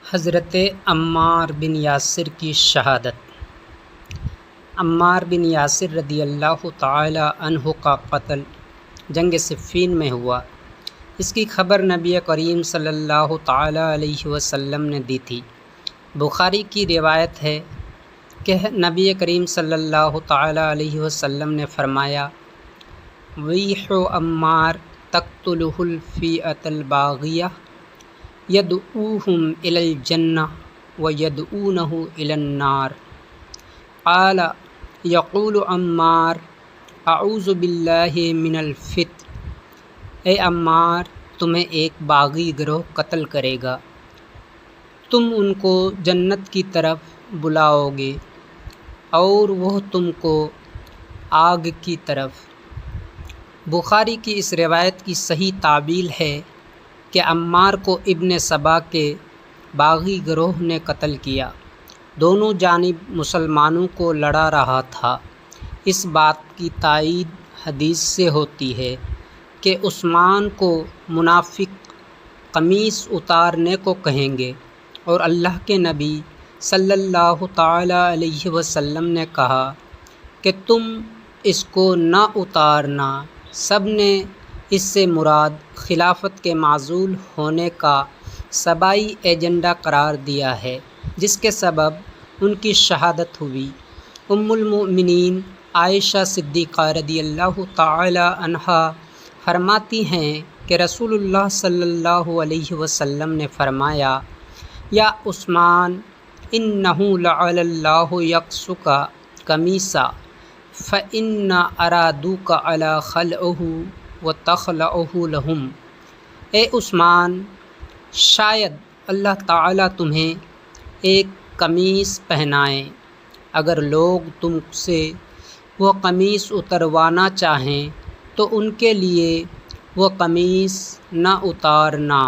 حضرت عمار بن یاسر کی شہادت۔ عمار بن یاسر رضی اللہ تعالی عنہ کا قتل جنگ صفین میں ہوا۔ اس کی خبر نبی کریم صلی اللہ تعالی علیہ وسلم نے دی تھی۔ بخاری کی روایت ہے کہ نبی کریم صلی اللہ تعالی علیہ وسلم نے فرمایا: ویح عمار تقتلہ الفئۃ الباغیہ یدعوہم الی الجنہ ویدعونہ الی النار۔ قال یقول عمار اعوذ باللہ من الفتن۔ اے عمار، تمہیں ایک باغی گروہ قتل کرے گا، تم ان کو جنت کی طرف بلاؤ گے اور وہ تم کو آگ کی طرف۔ بخاری کی اس روایت کی صحیح تعبیر ہے کہ عمار کو ابن سبا کے باغی گروہ نے قتل کیا۔ دونوں جانب مسلمانوں کو لڑا رہا تھا۔ اس بات کی تائید حدیث سے ہوتی ہے کہ عثمان کو منافق قمیص اتارنے کو کہیں گے اور اللہ کے نبی صلی اللہ تعالی علیہ وسلم نے کہا کہ تم اس کو نہ اتارنا۔ سب نے اس سے مراد خلافت کے معزول ہونے کا سبائی ایجنڈا قرار دیا ہے، جس کے سبب ان کی شہادت ہوئی۔ ام المؤمنین عائشہ صدیقہ رضی اللہ تعالی عنہا فرماتی ہیں کہ رسول اللہ صلی اللہ علیہ وسلم نے فرمایا: یا عثمان انہ لعل اللہ یکسک قمیصا فإن ارادوک علی خلعہ وتخلعہ لہم۔ اے عثمان، شاید اللہ تعالیٰ تمہیں ایک قمیص پہنائے، اگر لوگ تم سے وہ قمیص اتروانا چاہیں تو ان کے لیے وہ قمیص نہ اتارنا۔